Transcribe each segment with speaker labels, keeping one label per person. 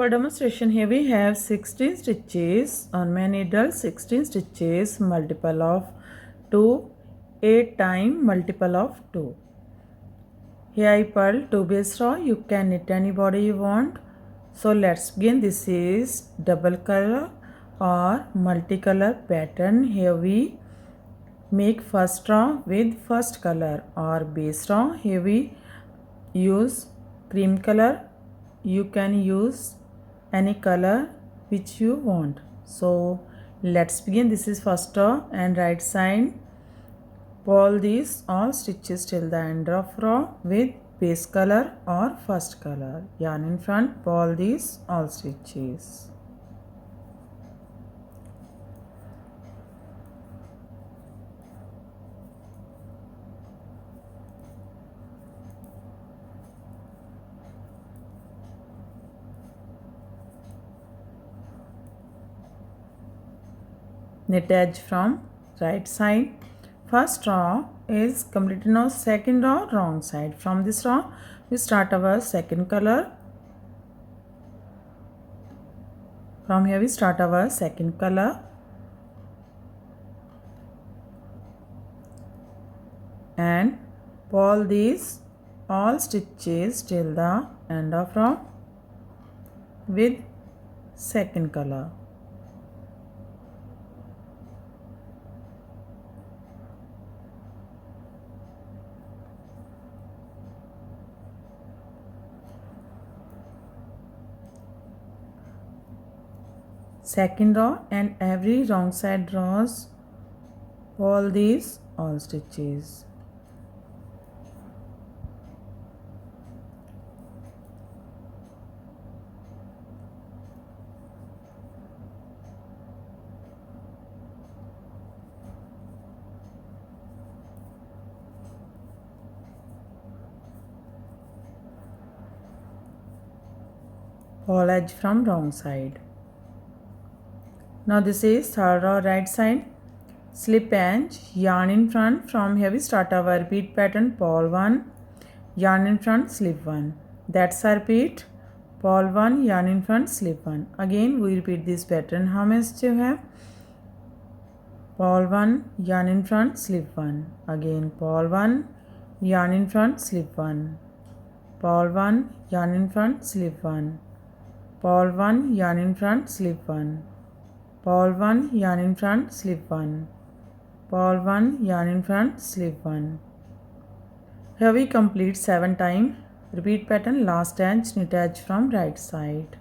Speaker 1: For demonstration, here we have 16 stitches on my needle, 16 stitches, multiple of 2, 8 times multiple of 2. Here I purl 2 base row. You can knit any body you want. So let's begin. This is double color or multicolor pattern. Here we make first row with first color or base row. Here we use cream color. You can use any color which you want. So let's begin. This is first row and right side. Pull these all stitches till the end of row with base color or first color. Yarn in front, pull these all stitches. Knit edge from right side. First row is completed. Now second row wrong side. From this row we start our second color. From here we start our second color. And pull these all stitches till the end of row with second color. Second row and every wrong side rows pull these all stitches. Pull edge from wrong side. Now this is third row right side. Slip edge, yarn in front. From here we start our repeat pattern. Pull 1, yarn in front, slip 1. That's our repeat. Pull 1, yarn in front, slip 1. Again we repeat this pattern. How many stitches you have? Pull 1, yarn in front, slip 1. Again pull 1, yarn in front, slip 1. Pull 1, yarn in front, slip 1. Pull 1, yarn in front, slip 1. Pull 1, yarn in front, slip 1. Pull 1, yarn in front, slip 1. Here we complete 7 times. Repeat pattern, last edge, knit edge from right side.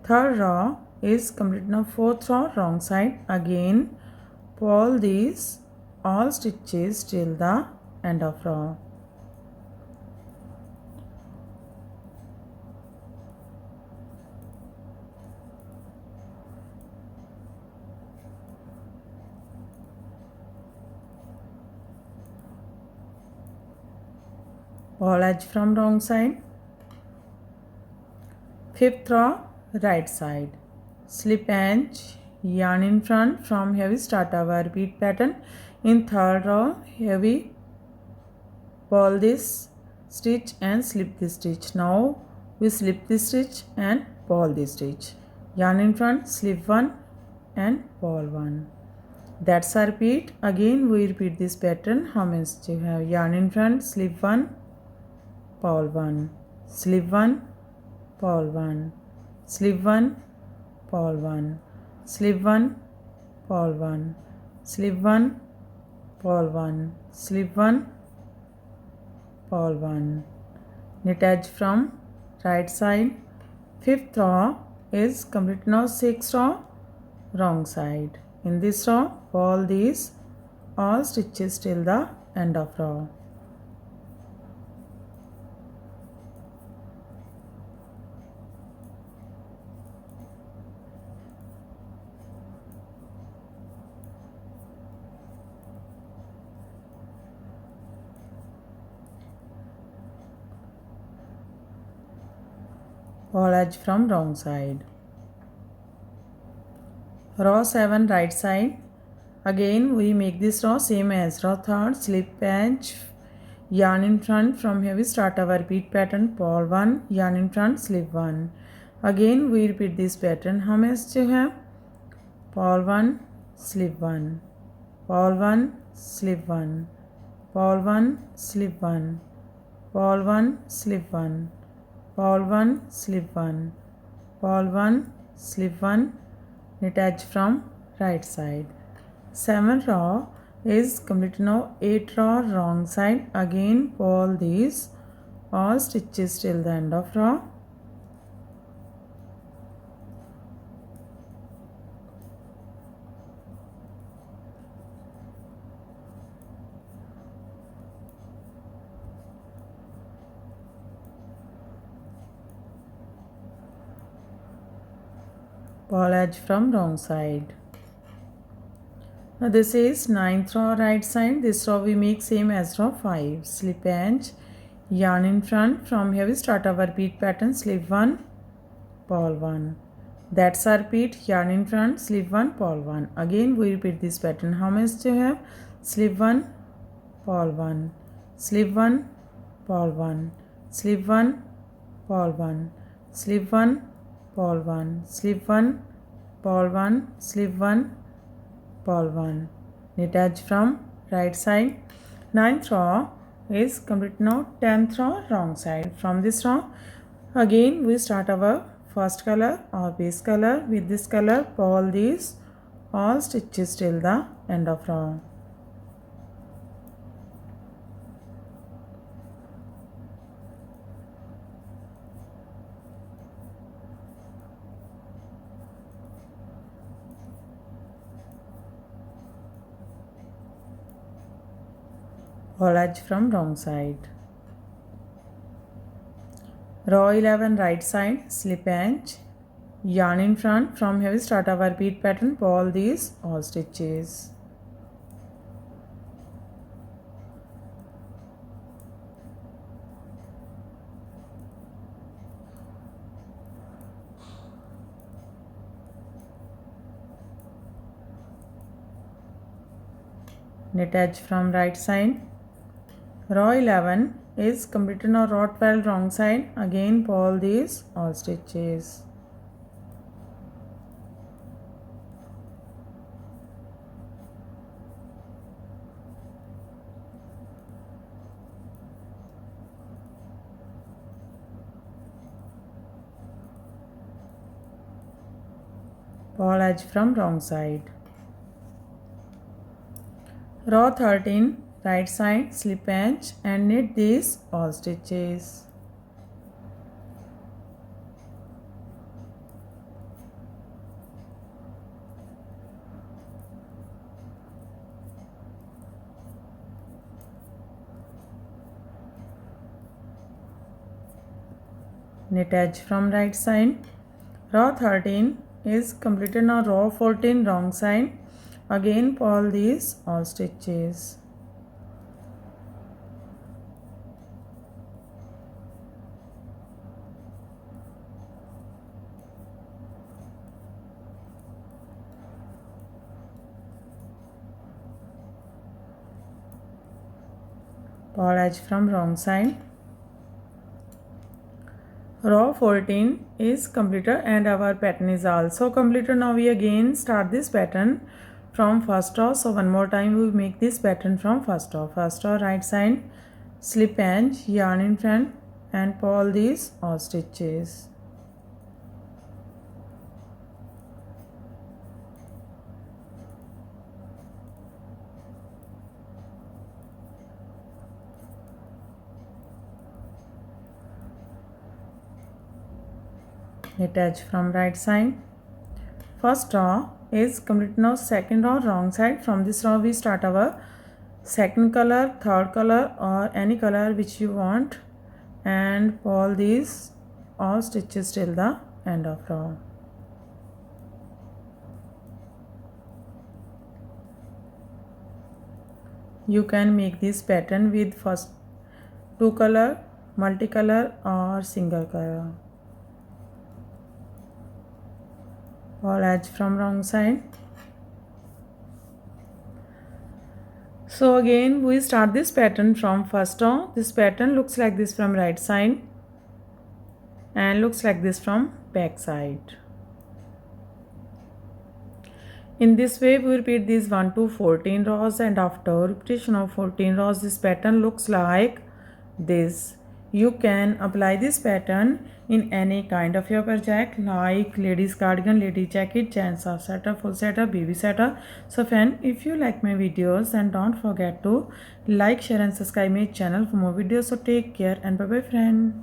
Speaker 1: Third row is complete. Now fourth row wrong side. Again pull these all stitches till the end of row. Pull edge from wrong side. Fifth row right side. Slip edge, yarn in front. From here we start our repeat pattern. In third row here we pull this stitch and slip this stitch. Now we slip this stitch and pull this stitch. Yarn in front, slip 1 and pull 1. That's our repeat. Again we repeat this pattern. How many stitches you have? Yarn in front, slip 1, pull 1, slip 1, pull 1, slip 1, pull 1, slip 1, pull 1, slip 1, pull 1, slip 1, pull 1. Knit edge from right side. Fifth row is complete. Now sixth row wrong side. In this row pull these all stitches till the end of row. Pull edge from wrong side. Row 7 right side. Again we make this row same as row 3rd. Slip edge, yarn in front. From here we start our repeat pattern. Pull 1, yarn in front, slip 1. Again we repeat this pattern. How many stitches you have? Purl 1, slip 1, purl 1, slip 1, purl 1, slip 1, purl 1, slip 1, purl 1, slip 1, purl 1, slip 1, knit edge from right side. 7 row is complete. Now 8 row wrong side. Again purl these all stitches till the end of row. Purl edge from wrong side. Now this is 9th row right side. This row we make same as row 5. Slip edge, yarn in front. From here we start our repeat pattern. Slip 1, purl 1. That's our repeat. Yarn in front, slip 1, purl 1. Again we repeat this pattern. How many stitches you have? Slip 1, purl 1, slip 1, purl 1, slip 1, purl 1, slip 1, purl 1, slip 1, purl 1, slip 1, purl 1. Knit edge from right side. 9th row is complete. Now 10th row wrong side. From this row again we start our first color or base color. With this color purl these all stitches till the end of row. Purl edge from wrong side. Row 11 right side, slip edge, yarn in front. From here we start our repeat pattern. Purl these all stitches. Knit edge from right side. Row 11 is completed. Now row 12 wrong side. Again purl these all stitches. Purl edge from wrong side. Row 13 right side, slip edge and knit these all stitches. Knit edge from right side. Row 13 is completed. Now row 14 wrong side. Again purl these all stitches. Purl edge from wrong side. Row 14 is completed and our pattern is also completed. Now we again start this pattern from first row. So one more time we make this pattern from first row. First row right side, slip edge, yarn in front and purl these all stitches. Knit edge from right side. First row is complete. Now second row wrong side. From this row we start our second color, third color or any color which you want and purl these all stitches till the end of row. You can make this pattern with first two color, multicolor or single color. Purl edge from wrong side. So again we start this pattern from first row. This pattern looks like this from right side. and looks like this from back side. In this way we repeat these 1 to 14 rows, and after repetition of 14 rows this pattern looks like this. You can apply this pattern in any kind of your project like ladies cardigan, lady jacket, gents half sweater, full sweater, baby sweater. So friend, if you like my videos, then don't forget to like, share and subscribe my channel for more videos. So take care and bye bye friend.